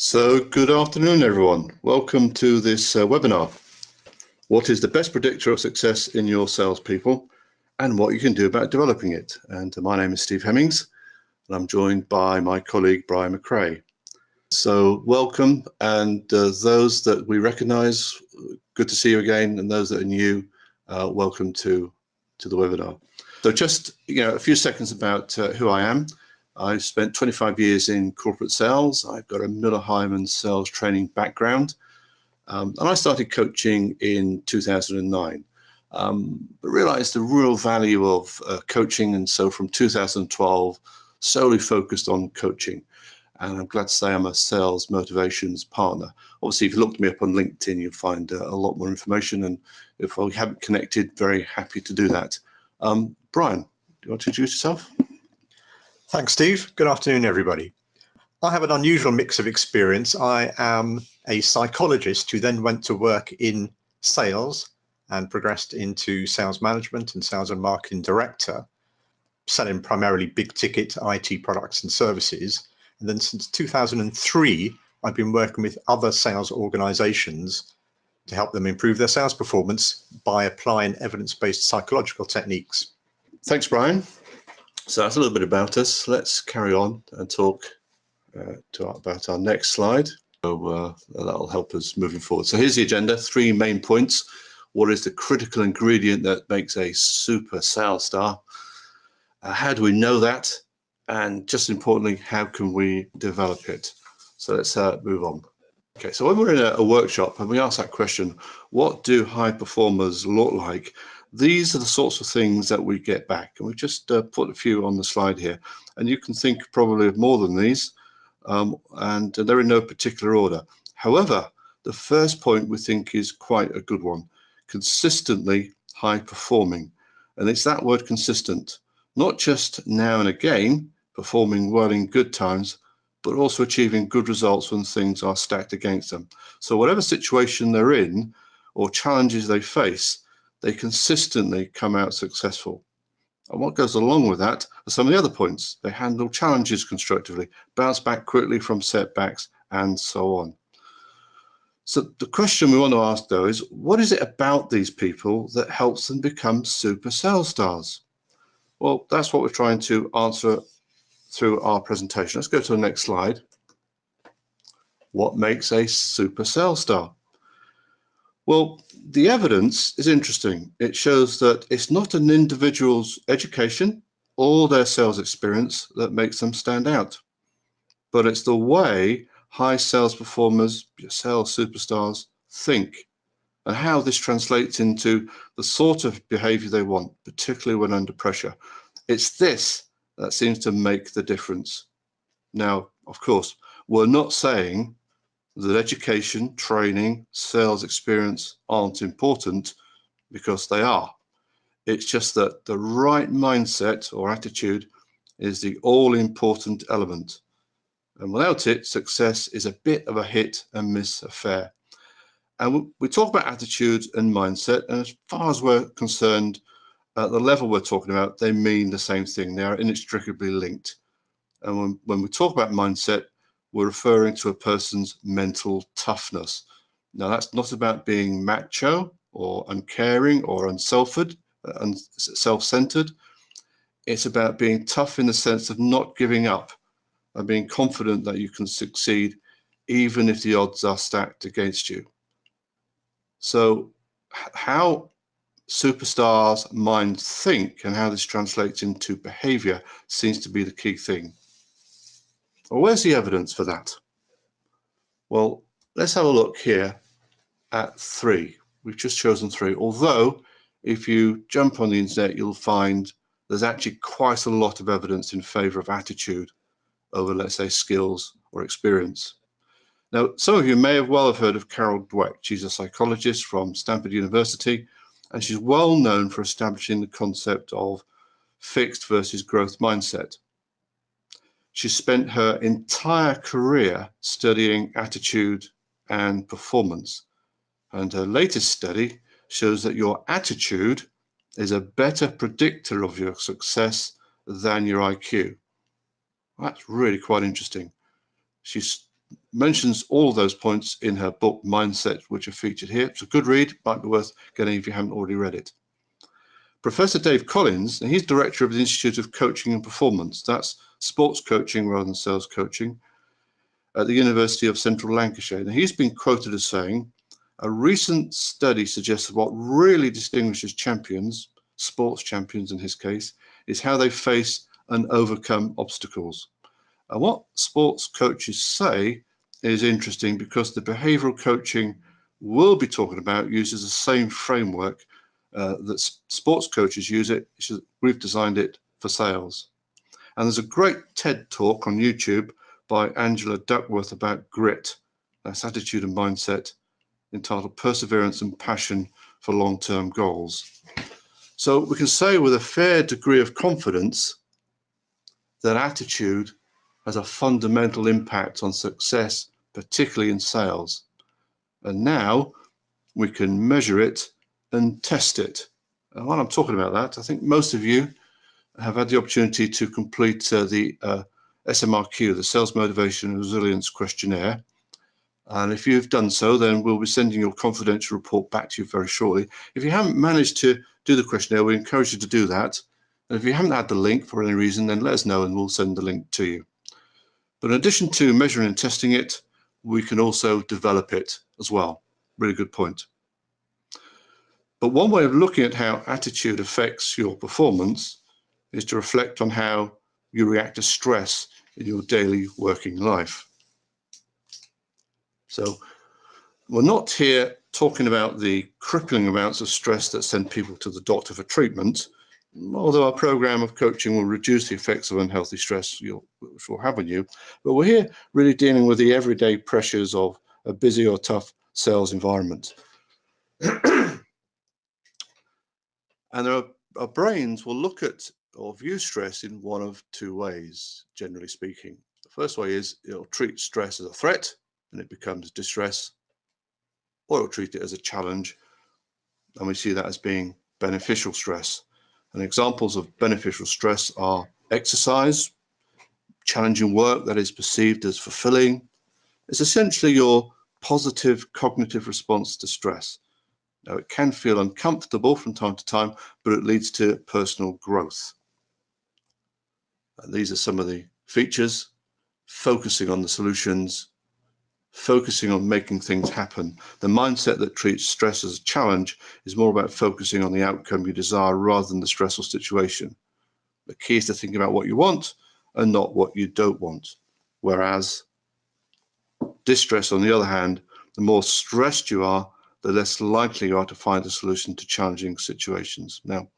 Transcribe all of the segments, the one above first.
So good afternoon, everyone. Welcome to this webinar. What is the best predictor of success in your salespeople and what you can do about developing it? And my name is Steve Hemmings and I'm joined by my colleague, Brian McRae. So welcome, and those that we recognize, good to see you again, and those that are new, welcome to the webinar. So just a few seconds about who I am. I've spent 25 years in corporate sales. I've got a Miller-Heiman sales training background, and I started coaching in 2009, but realized the real value of coaching, and so from 2012 solely focused on coaching. And I'm glad to say I'm a sales motivations partner. Obviously, if you look me up on LinkedIn, you'll find a lot more information, and if we haven't connected, very happy to do that. Brian, do you want to introduce yourself? Thanks, Steve. Good afternoon, everybody. I have an unusual mix of experience. I am a psychologist who then went to work in sales and progressed into sales management and sales and marketing director, selling primarily big ticket IT products and services. And then since 2003, I've been working with other sales organizations to help them improve their sales performance by applying evidence-based psychological techniques. Thanks, Brian. So that's a little bit about us. Let's carry on and talk about our next slide. So that'll help us moving forward. So here's the agenda, 3 main points. What is the critical ingredient that makes a super sales star? How do we know that? And just importantly, how can we develop it? So let's move on. Okay, so when we're in a workshop and we ask that question, what do high performers look like? These are the sorts of things that we get back, and we've just put a few on the slide here, and you can think probably of more than these, and they're in no particular order. However, the first point we think is quite a good one: consistently high performing. And it's that word consistent, not just now and again performing well in good times, but also achieving good results when things are stacked against them. So whatever situation they're in or challenges they face, they consistently come out successful. And what goes along with that are some of the other points. They handle challenges constructively, bounce back quickly from setbacks, and so on. So the question we want to ask, though, is what is it about these people that helps them become super sales stars? Well, that's what we're trying to answer through our presentation. Let's go to the next slide. What makes a super sales star? Well, the evidence is interesting. It shows that it's not an individual's education or their sales experience that makes them stand out, but it's the way high sales performers, your sales superstars, think, and how this translates into the sort of behavior they want, particularly when under pressure. It's this that seems to make the difference. Now, of course, we're not saying that education, training, sales experience aren't important, because they are. It's just that the right mindset or attitude is the all-important element. And without it, success is a bit of a hit and miss affair. And we talk about attitude and mindset, and as far as we're concerned, at the level we're talking about, they mean the same thing. They are inextricably linked. And when we talk about mindset, we're referring to a person's mental toughness. Now, that's not about being macho or uncaring or self-centered. It's about being tough in the sense of not giving up and being confident that you can succeed even if the odds are stacked against you. So how superstars' minds think and how this translates into behavior seems to be the key thing. Well, where's the evidence for that? Well, let's have a look here at 3. We've just chosen 3, although if you jump on the internet, you'll find there's actually quite a lot of evidence in favor of attitude over, let's say, skills or experience. Now, some of you may well have heard of Carol Dweck. She's a psychologist from Stanford University, and she's well known for establishing the concept of fixed versus growth mindset. She spent her entire career studying attitude and performance, and her latest study shows that your attitude is a better predictor of your success than your IQ. That's really quite interesting. She's mentions all of those points in her book, Mindset, which are featured here. It's a good read, might be worth getting if you haven't already read it. Professor Dave Collins, and he's director of the Institute of Coaching and Performance. That's sports coaching rather than sales coaching at the University of Central Lancashire. Now, he's been quoted as saying, a recent study suggests that what really distinguishes champions, sports champions in his case, is how they face and overcome obstacles. And what sports coaches say is interesting because the behavioral coaching we'll be talking about uses the same framework that sports coaches use it. We've designed it for sales. And there's a great TED talk on YouTube by Angela Duckworth about grit, that's attitude and mindset, entitled Perseverance and Passion for Long-Term Goals. So we can say with a fair degree of confidence that attitude has a fundamental impact on success, particularly in sales. And now we can measure it and test it. And while I'm talking about that, I think most of you have had the opportunity to complete the SMRQ, the Sales Motivation and Resilience Questionnaire. And if you've done so, then we'll be sending your confidential report back to you very shortly. If you haven't managed to do the questionnaire, we encourage you to do that. And if you haven't had the link for any reason, then let us know and we'll send the link to you. But in addition to measuring and testing it, we can also develop it as well. Really good point. But one way of looking at how attitude affects your performance is to reflect on how you react to stress in your daily working life. So we're not here talking about the crippling amounts of stress that send people to the doctor for treatment, although our program of coaching will reduce the effects of unhealthy stress which will have on you. But we're here really dealing with the everyday pressures of a busy or tough sales environment. And our brains will look at or view stress in one of two ways, generally speaking. The first way is it'll treat stress as a threat and it becomes distress, or it'll treat it as a challenge and we see that as being beneficial stress. And examples of beneficial stress are exercise, challenging work that is perceived as fulfilling. It's essentially your positive cognitive response to stress. Now, it can feel uncomfortable from time to time, but it leads to personal growth. And these are some of the features: focusing on the solutions, focusing on making things happen. The mindset that treats stress as a challenge is more about focusing on the outcome you desire rather than the stressful situation. The key is to think about what you want and not what you don't want. Whereas distress, on the other hand, the more stressed you are, the less likely you are to find a solution to challenging situations. Now,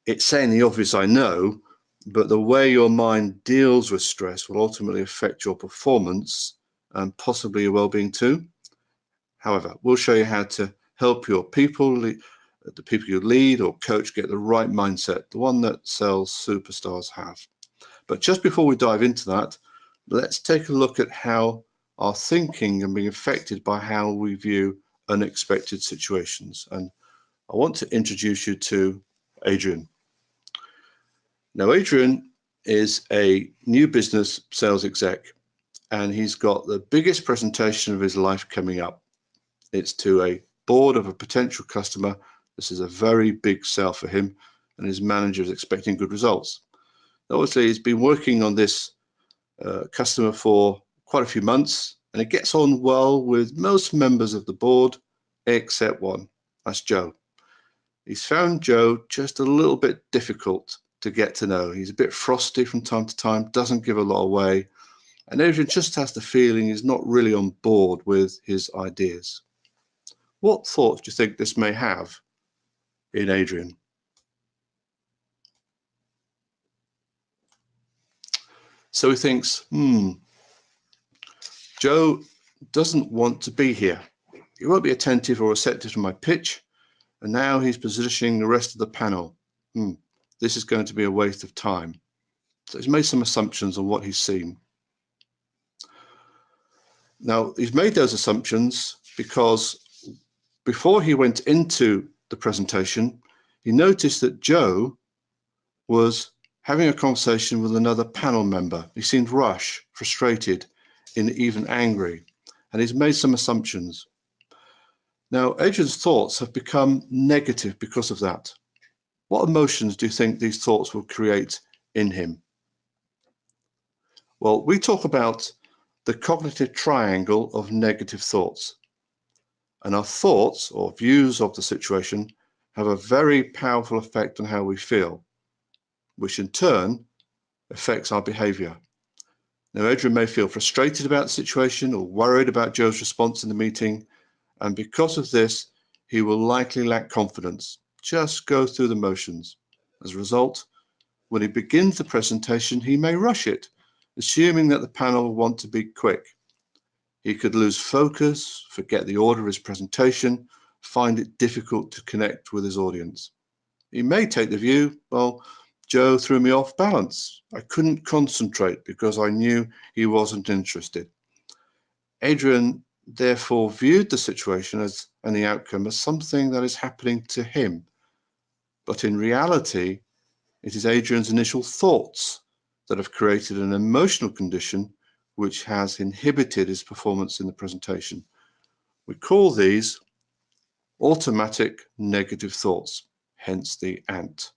it's saying the obvious, I know, but the way your mind deals with stress will ultimately affect your performance and possibly your well-being too. However, we'll show you how to help your people, the people you lead or coach, get the right mindset, the one that sales superstars have. But just before we dive into that, let's take a look at how our thinking can be affected by how we view unexpected situations. And I want to introduce you to Adrian. Now, Adrian is a new business sales exec, and he's got the biggest presentation of his life coming up. It's to a board of a potential customer. This is a very big sale for him, and his manager is expecting good results. Obviously, he's been working on this customer for quite a few months, and it gets on well with most members of the board, except one. That's Joe. He's found Joe just a little bit difficult to get to know. He's a bit frosty from time to time, doesn't give a lot away, and Adrian just has the feeling he's not really on board with his ideas. What thoughts do you think this may have in Adrian? So he thinks, Joe doesn't want to be here. He won't be attentive or receptive to my pitch, and now he's positioning the rest of the panel. This is going to be a waste of time. So he's made some assumptions on what he's seen. Now, he's made those assumptions because before he went into the presentation, he noticed that Joe was having a conversation with another panel member. He seemed rushed, frustrated, in even angry, and he's made some assumptions. Now, Adrian's thoughts have become negative because of that. What emotions do you think these thoughts will create in him? Well, we talk about the cognitive triangle of negative thoughts. And our thoughts or views of the situation have a very powerful effect on how we feel, which in turn affects our behavior. Now, Adrian may feel frustrated about the situation or worried about Joe's response in the meeting, and because of this, he will likely lack confidence, just go through the motions. As a result, when he begins the presentation, he may rush it, assuming that the panel will want to be quick. He could lose focus, forget the order of his presentation, find it difficult to connect with his audience. He may take the view, well, Joe threw me off balance. I couldn't concentrate because I knew he wasn't interested. Adrian therefore viewed the situation and the outcome as something that is happening to him. But in reality, it is Adrian's initial thoughts that have created an emotional condition which has inhibited his performance in the presentation. We call these automatic negative thoughts, hence the ANT.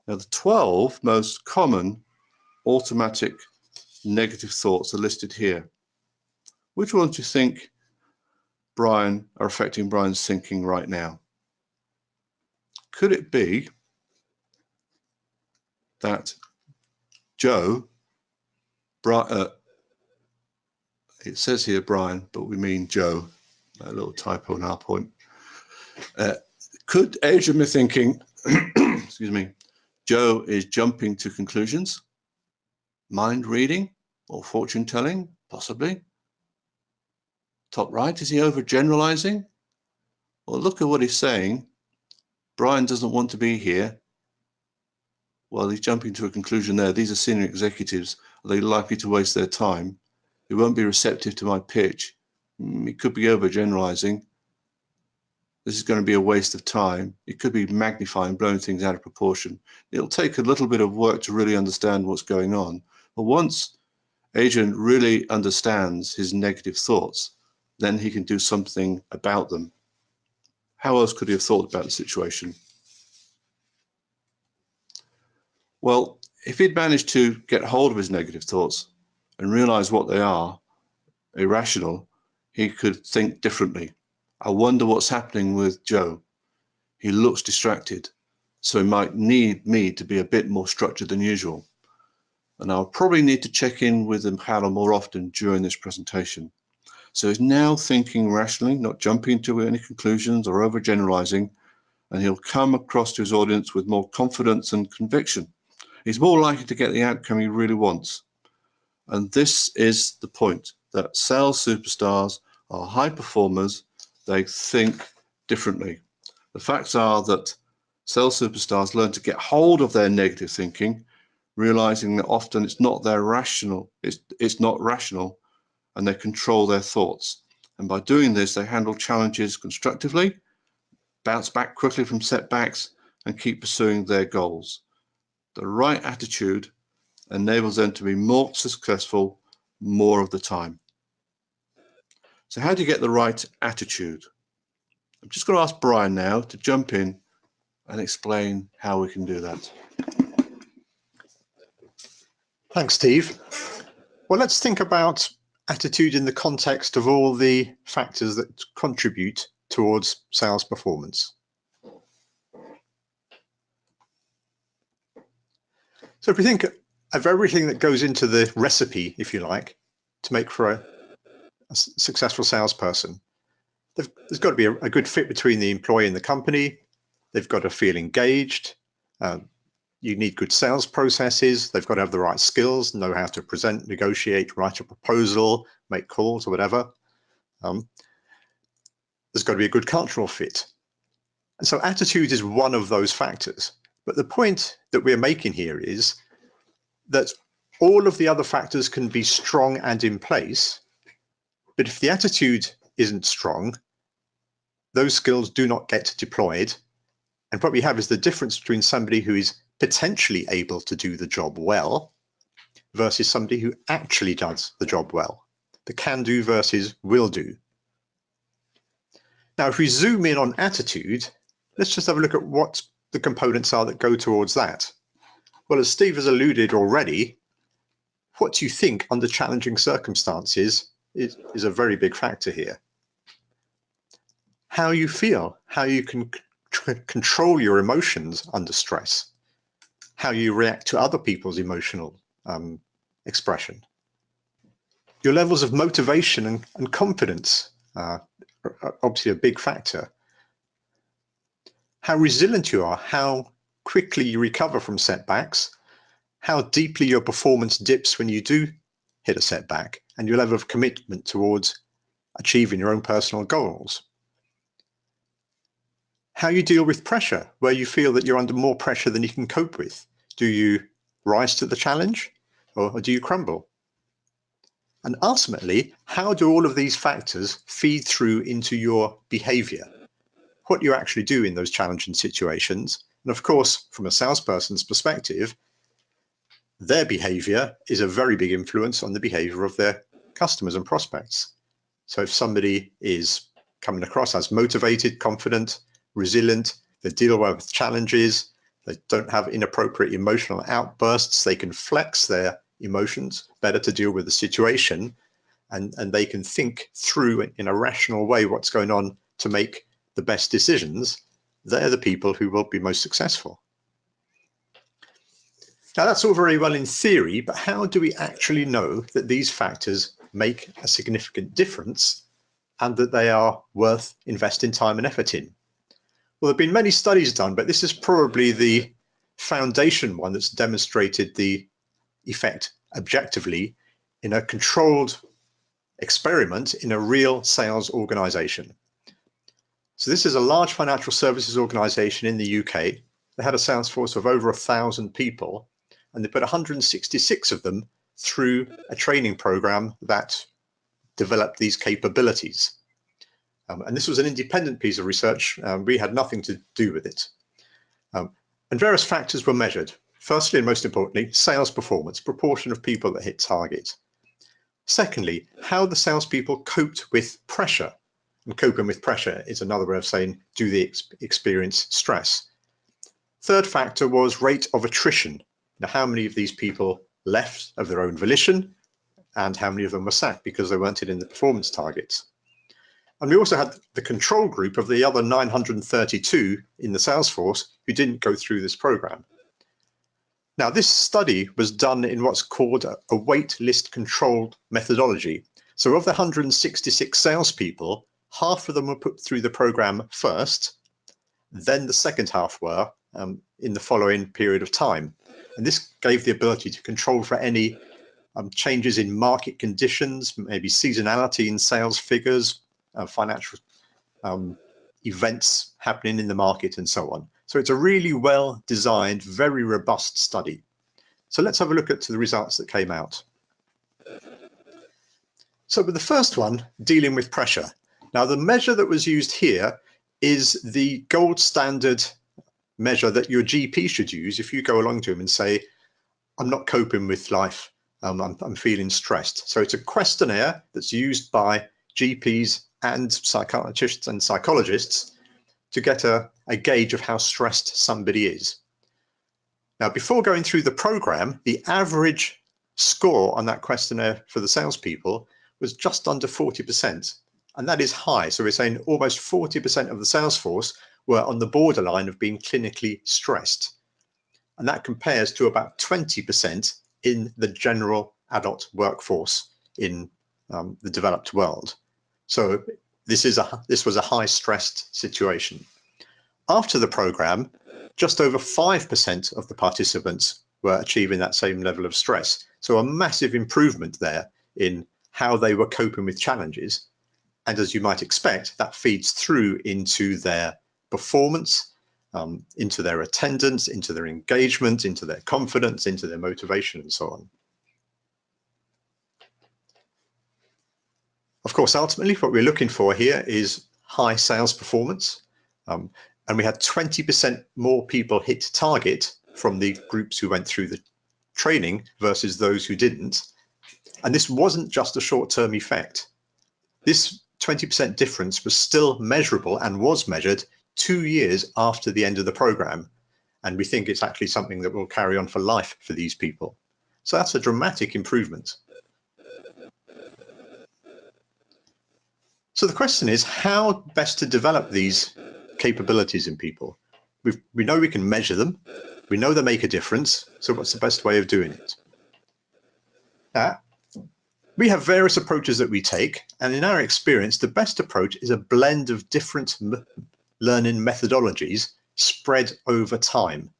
Now, the 12 most common automatic negative thoughts are listed here. Which ones do you think are affecting Brian's thinking right now? Could it be that Joe, it says here Brian, but we mean Joe, a little typo on our point. Could Adrian be thinking, excuse me, Joe is jumping to conclusions, mind reading or fortune telling, possibly? Top right, is he overgeneralizing? Well, look at what he's saying. Brian doesn't want to be here. Well, he's jumping to a conclusion there. These are senior executives. Are they likely to waste their time? They won't be receptive to my pitch. It could be overgeneralizing. This is going to be a waste of time. It could be magnifying, blowing things out of proportion. It'll take a little bit of work to really understand what's going on. But once Adrian really understands his negative thoughts, then he can do something about them. How else could he have thought about the situation? Well, if he'd managed to get hold of his negative thoughts and realize what they are, irrational, he could think differently. I wonder what's happening with Joe. He looks distracted, so he might need me to be a bit more structured than usual. And I'll probably need to check in with the panel more often during this presentation. So he's now thinking rationally, not jumping to any conclusions or overgeneralizing, and he'll come across to his audience with more confidence and conviction. He's more likely to get the outcome he really wants. And this is the point, that sales superstars are high performers. They think differently. The facts are that sales superstars learn to get hold of their negative thinking, realizing that often it's not rational, and they control their thoughts. And by doing this, they handle challenges constructively, bounce back quickly from setbacks, and keep pursuing their goals. The right attitude enables them to be more successful more of the time. So how do you get the right attitude? I'm just going to ask Brian now to jump in and explain how we can do that. Thanks, Steve. Well, let's think about attitude in the context of all the factors that contribute towards sales performance. So if we think of everything that goes into the recipe, if you like, to make for a successful salesperson, there's got to be a good fit between the employee and the company. They've got to feel engaged. You need good sales processes. They've got to have the right skills, know how to present, negotiate, write a proposal, make calls or whatever. There's got to be a good cultural fit. And so attitude is one of those factors. But the point that we're making here is that all of the other factors can be strong and in place. But if the attitude isn't strong, those skills do not get deployed. And what we have is the difference between somebody who is potentially able to do the job well versus somebody who actually does the job well. The can do versus will do. Now, if we zoom in on attitude, let's just have a look at what the components are that go towards that. Well, as Steve has alluded already, what you think under challenging circumstances is a very big factor here. How you feel, how you can control your emotions under stress, how you react to other people's emotional expression. Your levels of motivation and confidence are obviously a big factor. How resilient you are, how quickly you recover from setbacks, how deeply your performance dips when you do hit a setback, and your level of commitment towards achieving your own personal goals. How you deal with pressure, where you feel that you're under more pressure than you can cope with. Do you rise to the challenge, or do you crumble? And ultimately, how do all of these factors feed through into your behavior? What you actually do in those challenging situations. And of course, from a salesperson's perspective, their behavior is a very big influence on the behavior of their customers and prospects. So if somebody is coming across as motivated, confident, resilient, they deal well with challenges, they don't have inappropriate emotional outbursts, they can flex their emotions better to deal with the situation, and they can think through in a rational way what's going on to make the best decisions, they're the people who will be most successful. Now, that's all very well in theory, but how do we actually know that these factors make a significant difference and that they are worth investing time and effort in? Well, there have been many studies done, but this is probably the foundation one that's demonstrated the effect objectively in a controlled experiment in a real sales organization. So this is a large financial services organization in the UK. They had a sales force of over 1,000 people, and they put 166 of them through a training program that developed these capabilities. And this was an independent piece of research. We had nothing to do with it. And various factors were measured. Firstly, and most importantly, sales performance, proportion of people that hit target. Secondly, how the salespeople coped with pressure. And coping with pressure is another way of saying, do they experience stress? Third factor was rate of attrition. Now, how many of these people left of their own volition, and how many of them were sacked because they weren't hitting the performance targets? And we also had the control group of the other 932 in the sales force who didn't go through this program. Now, this study was done in what's called a wait list controlled methodology. So of the 166 salespeople, half of them were put through the program first, then the second half were in the following period of time. And this gave the ability to control for any changes in market conditions, maybe seasonality in sales figures, financial events happening in the market, and so on. So it's a really well designed, very robust study. So let's have a look at the results that came out. So with the first one, dealing with pressure. Now, the measure that was used here is the gold standard measure that your GP should use if you go along to him and say, I'm not coping with life, I'm feeling stressed. So it's a questionnaire that's used by GPs and psychiatrists and psychologists to get a gauge of how stressed somebody is. Now, before going through the program, the average score on that questionnaire for the salespeople was just under 40%. And that is high. So we're saying almost 40% of the sales force were on the borderline of being clinically stressed. And that compares to about 20% in the general adult workforce in the developed world. So this was a high stressed situation. After the program, just over 5% of the participants were achieving that same level of stress. So a massive improvement there in how they were coping with challenges. And as you might expect, that feeds through into their performance, into their attendance, into their engagement, into their confidence, into their motivation, and so on. Of course, ultimately, what we're looking for here is high sales performance. And we had 20% more people hit target from the groups who went through the training versus those who didn't. And this wasn't just a short-term effect. This 20% difference was still measurable and was measured 2 years after the end of the program. And we think it's actually something that will carry on for life for these people. So that's a dramatic improvement. So the question is how best to develop these capabilities in people. We know we can measure them. We know they make a difference. So what's the best way of doing it? We have various approaches that we take. And in our experience, the best approach is a blend of different learning methodologies spread over time.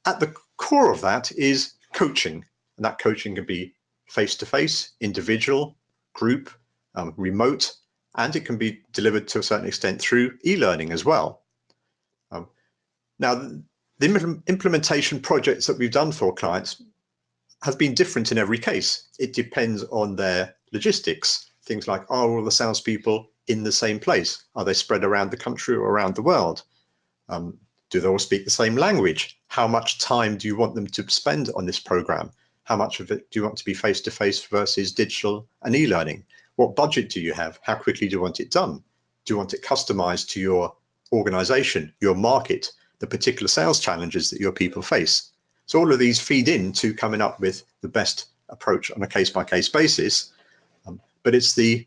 At the core of that is coaching. And that coaching can be face-to-face, individual, group, remote, and it can be delivered to a certain extent through e-learning as well. Now, the implementation projects that we've done for clients have been different in every case. It depends on their logistics. Things like, are all the salespeople in the same place? Are they spread around the country or around the world? Do they all speak the same language? How much time do you want them to spend on this program? How much of it do you want to be face-to-face versus digital and e-learning? What budget do you have? How quickly do you want it done? Do you want it customized to your organization, your market, the particular sales challenges that your people face? So all of these feed into coming up with the best approach on a case-by-case basis. But it's the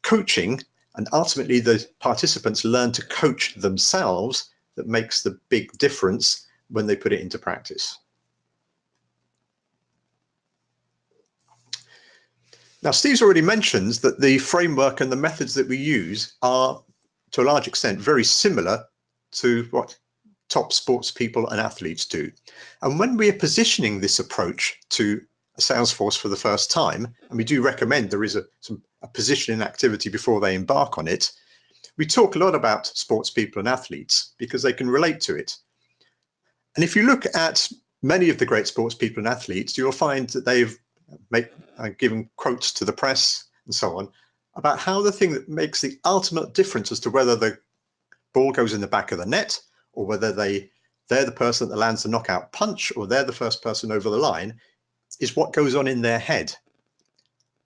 coaching and ultimately the participants learn to coach themselves that makes the big difference when they put it into practice. Now, Steve's already mentioned that the framework and the methods that we use are, to a large extent, very similar to what top sports people and athletes do. And when we are positioning this approach to a sales force for the first time, and we do recommend there is a positioning activity before they embark on it, we talk a lot about sports people and athletes because they can relate to it. And if you look at many of the great sports people and athletes, you'll find that they've given quotes to the press and so on about how the thing that makes the ultimate difference as to whether the ball goes in the back of the net or whether they're the person that lands the knockout punch or they're the first person over the line is what goes on in their head.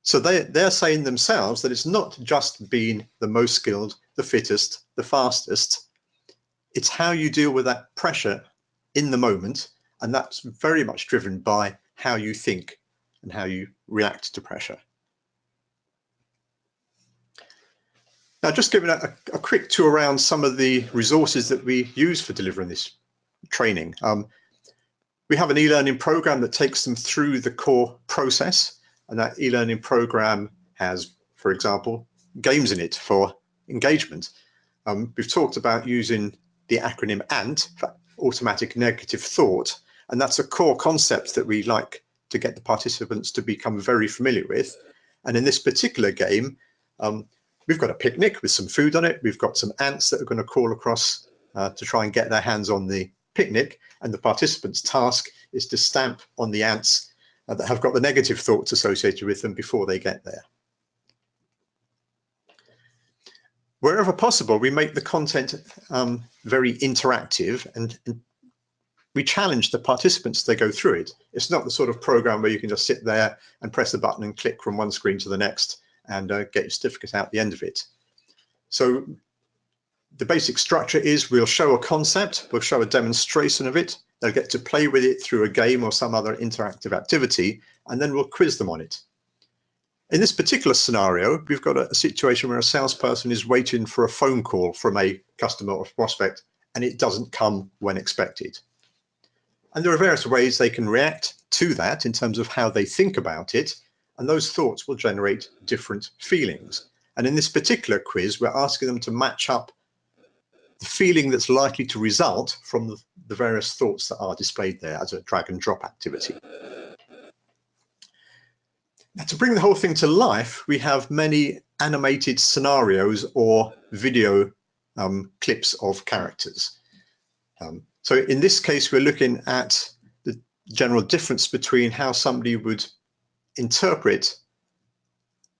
So they're saying themselves that it's not just being the most skilled, the fittest, the fastest. It's how you deal with that pressure in the moment. And that's very much driven by how you think and how you react to pressure. Now, just giving a quick tour around some of the resources that we use for delivering this training. We have an e-learning program that takes them through the core process. And that e-learning program has, for example, games in it for engagement. We've talked about using the acronym ANT for automatic negative thought. And that's a core concept that we like to get the participants to become very familiar with. And in this particular game, we've got a picnic with some food on it. We've got some ants that are going to crawl across to try and get their hands on the picnic. And the participant's task is to stamp on the ants that have got the negative thoughts associated with them before they get there. Wherever possible, we make the content very interactive and we challenge the participants as they go through it. It's not the sort of program where you can just sit there and press a button and click from one screen to the next and get your certificate out the end of it. So the basic structure is we'll show a concept, we'll show a demonstration of it, they'll get to play with it through a game or some other interactive activity, and then we'll quiz them on it. In this particular scenario, we've got a situation where a salesperson is waiting for a phone call from a customer or prospect, and it doesn't come when expected. And there are various ways they can react to that in terms of how they think about it, and those thoughts will generate different feelings. And in this particular quiz, we're asking them to match up the feeling that's likely to result from the various thoughts that are displayed there as a drag and drop activity. Now, to bring the whole thing to life, we have many animated scenarios or video clips of characters. So in this case, we're looking at the general difference between how somebody would interpret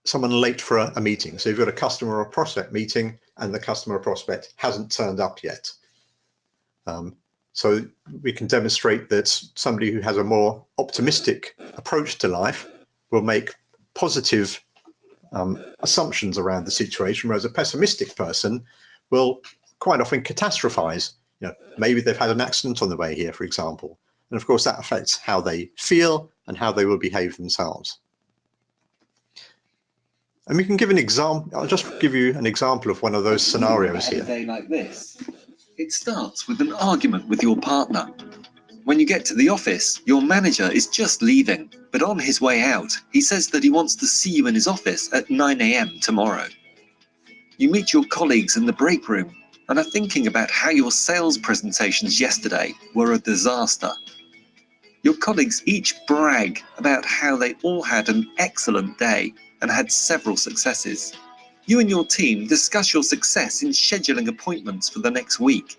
someone late for a meeting. So you've got a customer or prospect meeting and the customer or prospect hasn't turned up yet. So we can demonstrate that somebody who has a more optimistic approach to life will make positive assumptions around the situation, whereas a pessimistic person will quite often catastrophize. Maybe they've had an accident on the way here, for example. And of course, that affects how they feel and how they will behave themselves. And we can give an example. I'll just give you an example of one of those scenarios here. A day like this, it starts with an argument with your partner. When you get to the office, your manager is just leaving, but on his way out, he says that he wants to see you in his office at 9 a.m. tomorrow. You meet your colleagues in the break room and are thinking about how your sales presentations yesterday were a disaster. Your colleagues each brag about how they all had an excellent day and had several successes. You and your team discuss your success in scheduling appointments for the next week.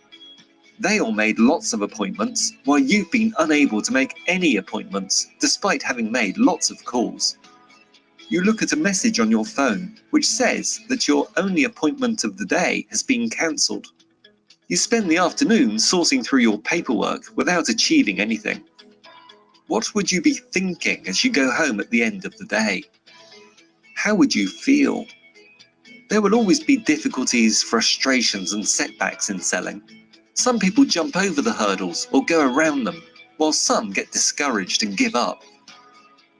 They all made lots of appointments, while you've been unable to make any appointments, despite having made lots of calls. You look at a message on your phone, which says that your only appointment of the day has been cancelled. You spend the afternoon sorting through your paperwork without achieving anything. What would you be thinking as you go home at the end of the day? How would you feel? There will always be difficulties, frustrations, and setbacks in selling. Some people jump over the hurdles or go around them, while some get discouraged and give up.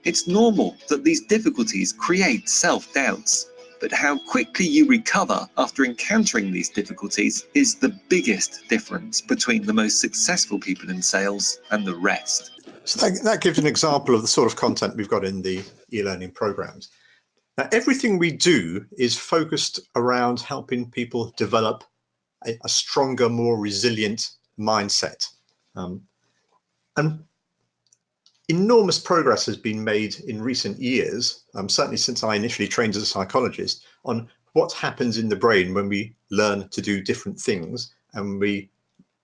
It's normal that these difficulties create self-doubts, but how quickly you recover after encountering these difficulties is the biggest difference between the most successful people in sales and the rest. So that gives an example of the sort of content we've got in the e-learning programs. Now, everything we do is focused around helping people develop a stronger, more resilient mindset. And enormous progress has been made in recent years, certainly since I initially trained as a psychologist, on what happens in the brain when we learn to do different things and we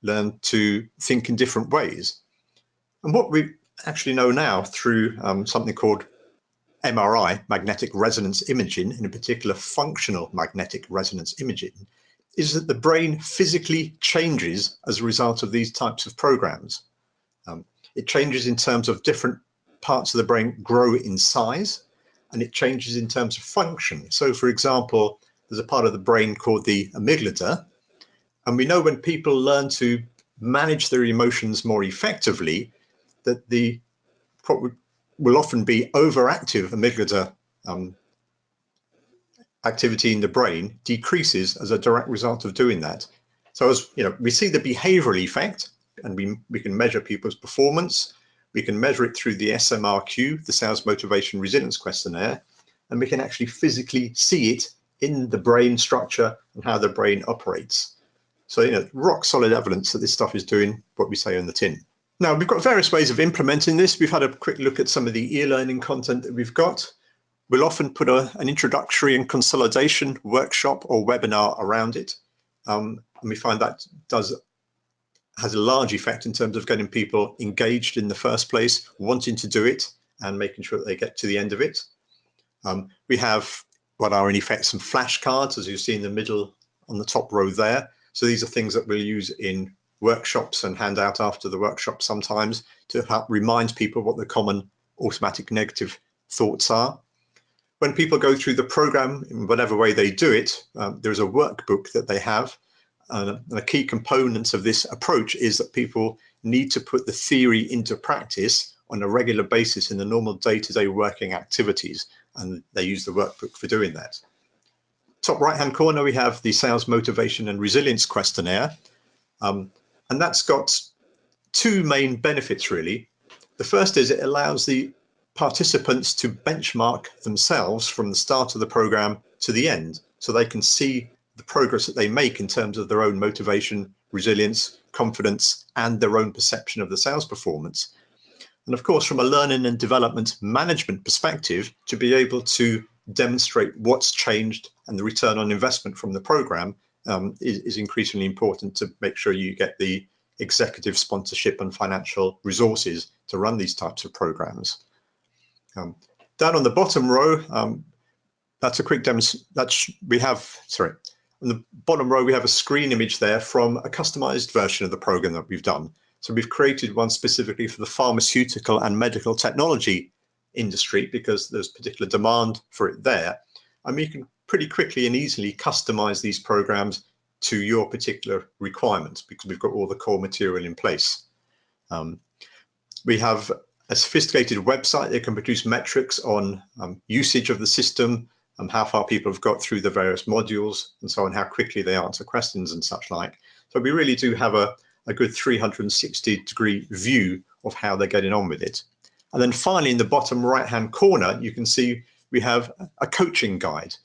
learn to think in different ways. And what we actually know now through something called MRI, magnetic resonance imaging, in particular functional magnetic resonance imaging, is that the brain physically changes as a result of these types of programs. It changes in terms of different parts of the brain grow in size, and it changes in terms of function. So, for example, there's a part of the brain called the amygdala, and we know when people learn to manage their emotions more effectively, that what will often be overactive amygdala activity in the brain decreases as a direct result of doing that. So as we see the behavioral effect, and we can measure people's performance. We can measure it through the SMRQ, the Sales Motivation Resilience Questionnaire, and we can actually physically see it in the brain structure and how the brain operates. So rock solid evidence that this stuff is doing what we say on the tin. Now, we've got various ways of implementing this. We've had a quick look at some of the e-learning content that we've got. We'll often put an introductory and consolidation workshop or webinar around it. And we find that has a large effect in terms of getting people engaged in the first place, wanting to do it, and making sure that they get to the end of it. We have what are in effect some flashcards, as you see in the middle on the top row there. So these are things that we'll use in workshops and hand out after the workshop sometimes to help remind people what the common automatic negative thoughts are. When people go through the program, in whatever way they do it, there's a workbook that they have. And a key component of this approach is that people need to put the theory into practice on a regular basis in the normal day-to-day working activities, and they use the workbook for doing that. Top right-hand corner, we have the Sales Motivation and Resilience Questionnaire, and that's got two main benefits, really. The first is it allows the participants to benchmark themselves from the start of the program to the end, so they can see the progress that they make in terms of their own motivation, resilience, confidence, and their own perception of the sales performance. And of course, from a learning and development management perspective, to be able to demonstrate what's changed and the return on investment from the program is increasingly important to make sure you get the executive sponsorship and financial resources to run these types of programs. Down on the bottom row, that's a quick demonstration. On the bottom row, we have a screen image there from a customized version of the program that we've done. So we've created one specifically for the pharmaceutical and medical technology industry because there's particular demand for it there. And we can pretty quickly and easily customize these programs to your particular requirements because we've got all the core material in place. We have a sophisticated website that can produce metrics on usage of the system, how far people have got through the various modules and so on, how quickly they answer questions and such like. So we really do have a good 360-degree view of how they're getting on with it. And then finally, in the bottom right-hand corner, you can see we have a coaching guide.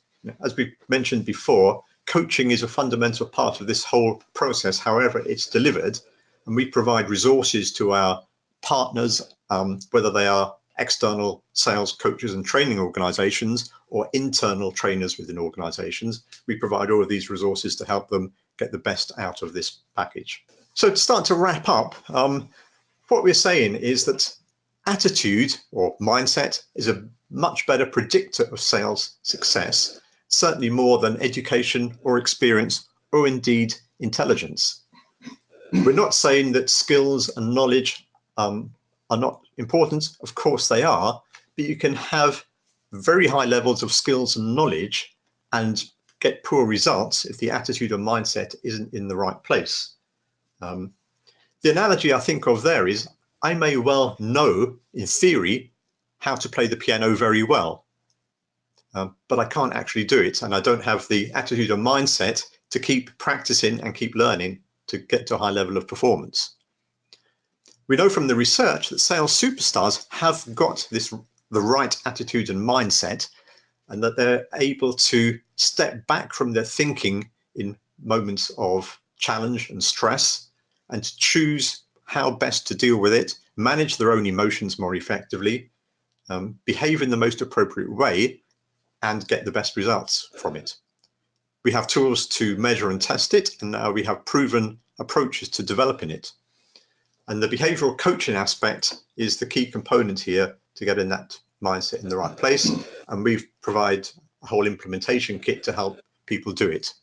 As we mentioned before, coaching is a fundamental part of this whole process, however it's delivered. And we provide resources to our partners, whether they are external sales coaches and training organizations or internal trainers within organizations. We provide all of these resources to help them get the best out of this package. So to start to wrap up, what we're saying is that attitude or mindset is a much better predictor of sales success, certainly more than education or experience or indeed intelligence. We're not saying that skills and knowledge are not important. Of course they are, but you can have very high levels of skills and knowledge and get poor results if the attitude or mindset isn't in the right place. The analogy I think of there is I may well know in theory how to play the piano very well, but I can't actually do it, and I don't have the attitude or mindset to keep practicing and keep learning to get to a high level of performance. We know from the research that sales superstars have got the right attitude and mindset, and that they're able to step back from their thinking in moments of challenge and stress and to choose how best to deal with it, manage their own emotions more effectively, behave in the most appropriate way, and get the best results from it. We have tools to measure and test it, and now we have proven approaches to developing it. And the behavioral coaching aspect is the key component here to getting that mindset in the right place. And we provide a whole implementation kit to help people do it.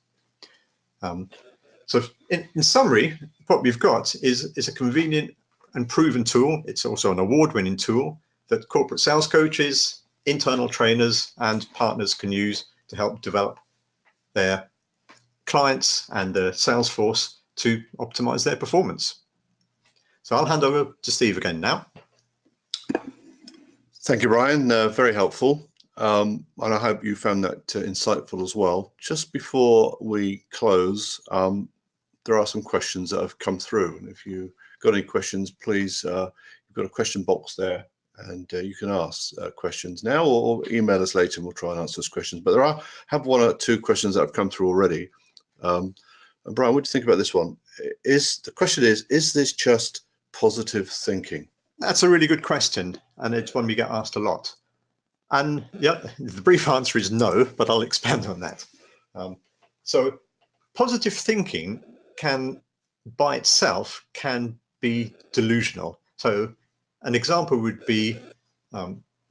So in summary, what we've got is a convenient and proven tool. It's also an award-winning tool that corporate sales coaches, internal trainers, and partners can use to help develop their clients and the sales force to optimize their performance. So I'll hand over to Steve again now. Thank you, Ryan. Very helpful. And I hope you found that insightful as well. Just before we close, there are some questions that have come through. And if you've got any questions, please, you've got a question box there, and you can ask questions now or email us later and we'll try and answer those questions. But there have one or two questions that have come through already. And Brian, what do you think about this one? The question is this just positive thinking? That's a really good question, and it's one we get asked a lot. And yeah, the brief answer is no, but I'll expand on that. So positive thinking by itself can be delusional. So an example would be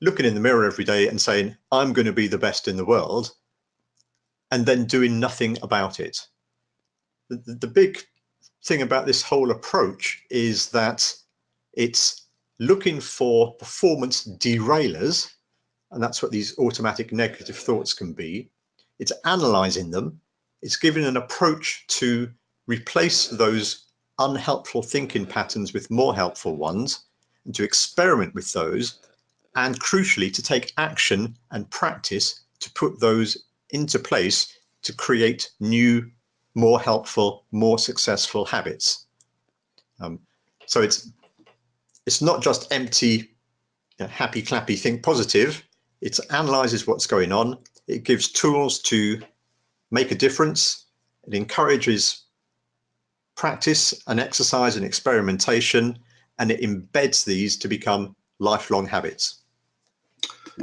looking in the mirror every day and saying, I'm going to be the best in the world, and then doing nothing about it. The big thing about this whole approach is that it's looking for performance derailers, and that's what these automatic negative thoughts can be. It's analyzing them. It's giving an approach to replace those unhelpful thinking patterns with more helpful ones, and to experiment with those, and crucially, to take action and practice to put those into place to create new, more helpful, more successful habits. So it's not just empty, happy, clappy, think positive. It analyzes what's going on. It gives tools to make a difference. It encourages practice and exercise and experimentation, and it embeds these to become lifelong habits.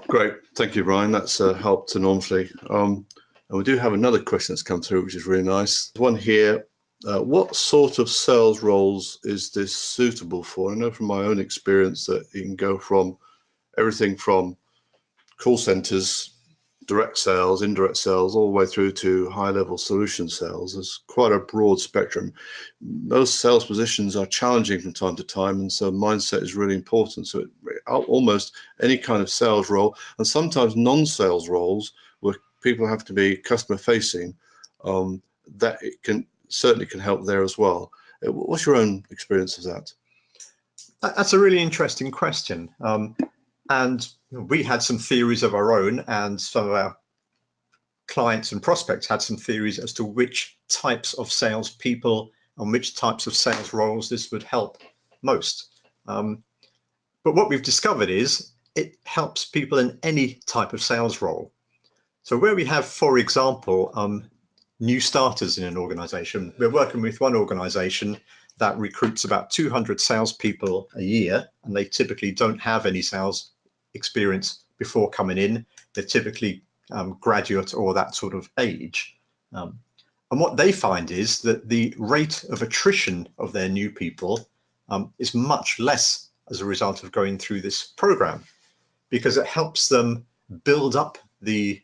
Great. Thank you, Ryan. That's helped enormously. And we do have another question that's come through, which is really nice. One here. What sort of sales roles is this suitable for? I know from my own experience that you can go from everything from call centers direct sales, indirect sales, all the way through to high-level solution sales. There's quite a broad spectrum. Most sales positions are challenging from time to time, and so mindset is really important. So almost any kind of sales role, and sometimes non-sales roles where people have to be customer-facing, that it can certainly can help there as well. What's your own experience of that? That's a really interesting question. And we had some theories of our own, and some of our clients and prospects had some theories as to which types of salespeople and which types of sales roles this would help most. But what we've discovered is it helps people in any type of sales role. So where we have, for example, new starters in an organization, we're working with one organization that recruits about 200 salespeople a year, and they typically don't have any sales experience before coming in. They're typically graduate or that sort of age. And what they find is that the rate of attrition of their new people is much less as a result of going through this program, because it helps them build up the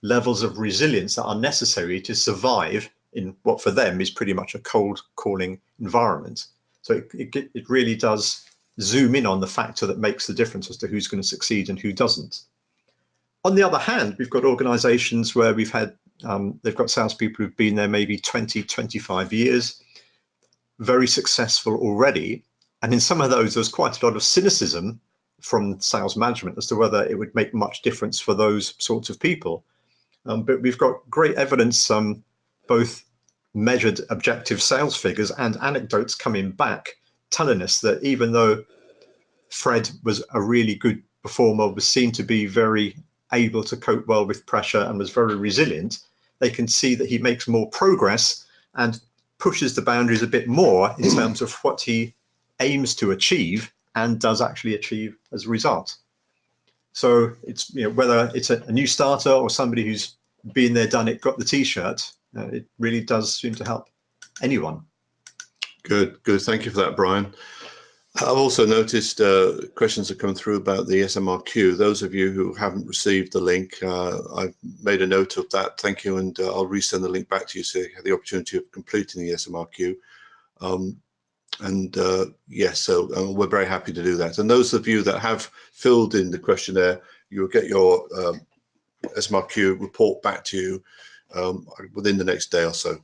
levels of resilience that are necessary to survive in what for them is pretty much a cold calling environment. So it really does zoom in on the factor that makes the difference as to who's going to succeed and who doesn't. On the other hand, we've got organizations where we've had, they've got salespeople who've been there maybe 20, 25 years, very successful already. And in some of those, there's quite a lot of cynicism from sales management as to whether it would make much difference for those sorts of people. But we've got great evidence, both measured objective sales figures and anecdotes coming back, telling us that even though Fred was a really good performer, was seen to be very able to cope well with pressure and was very resilient, they can see that he makes more progress and pushes the boundaries a bit more in terms of what he aims to achieve and does actually achieve as a result. So it's, whether it's a new starter or somebody who's been there, done it, got the t-shirt, it really does seem to help anyone. Good. Thank you for that, Brian. I've also noticed questions have come through about the SMRQ. Those of you who haven't received the link, I've made a note of that. Thank you, and I'll resend the link back to you so you have the opportunity of completing the SMRQ. Yes, so we're very happy to do that. And those of you that have filled in the questionnaire, you'll get your SMRQ report back to you within the next day or so.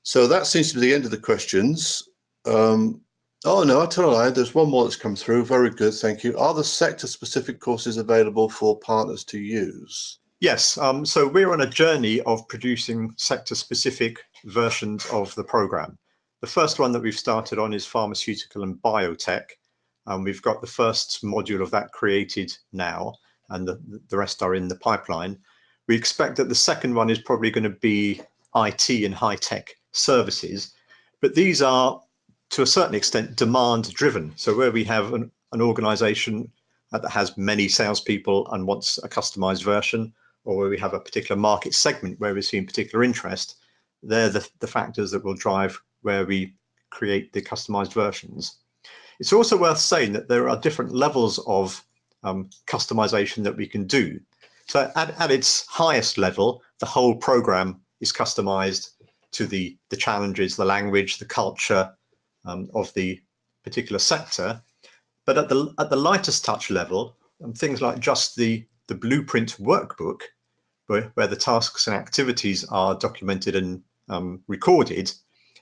So that seems to be the end of the questions. Oh no, I tell a lie, there's one more that's come through. Very good, thank you. Are the sector-specific courses available for partners to use? Yes, so we're on a journey of producing sector-specific versions of the program. The first one that we've started on is pharmaceutical and biotech. We've got the first module of that created now, and the rest are in the pipeline. We expect that the second one is probably going to be IT and high-tech services, but these are, to a certain extent, demand driven. So where we have an organization that has many salespeople and wants a customized version, or where we have a particular market segment where we're seeing particular interest, they're the factors that will drive where we create the customized versions. It's also worth saying that there are different levels of customization that we can do. So at its highest level, the whole program is customized to the challenges, the language, the culture of the particular sector. But at the lightest touch level, things like just the blueprint workbook, where the tasks and activities are documented and recorded,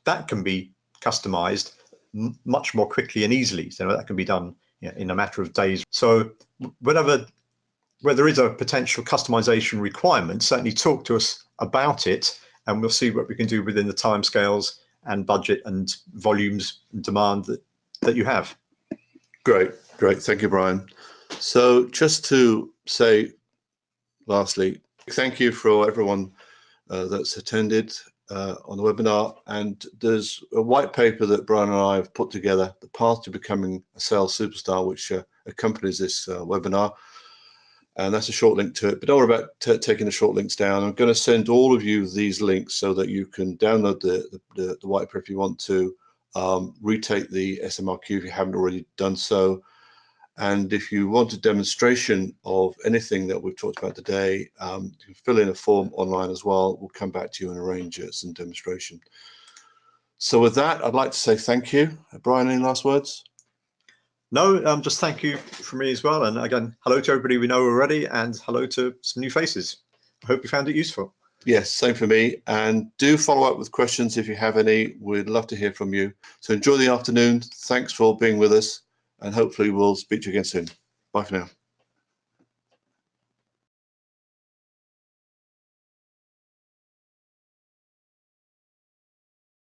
that can be customized much more quickly and easily. So that can be done in a matter of days. So where there is a potential customization requirement, certainly talk to us about it, and we'll see what we can do within the timescales and budget and volumes and demand that you have. Great. Thank you, Brian. So just to say, lastly, thank you for everyone that's attended on the webinar. And there's a white paper that Brian and I have put together, The Path to Becoming a Sales Superstar, which accompanies this webinar. And that's a short link to it. But don't worry about taking the short links down. I'm going to send all of you these links so that you can download the white paper if you want to, retake the SMRQ if you haven't already done so. And if you want a demonstration of anything that we've talked about today, you can fill in a form online as well. We'll come back to you and arrange some demonstration. So with that, I'd like to say thank you. Brian, any last words? No, just thank you from me as well. And again, hello to everybody we know already, and hello to some new faces. I hope you found it useful. Yes, same for me. And do follow up with questions if you have any. We'd love to hear from you. So enjoy the afternoon. Thanks for being with us, and hopefully we'll speak to you again soon. Bye for now.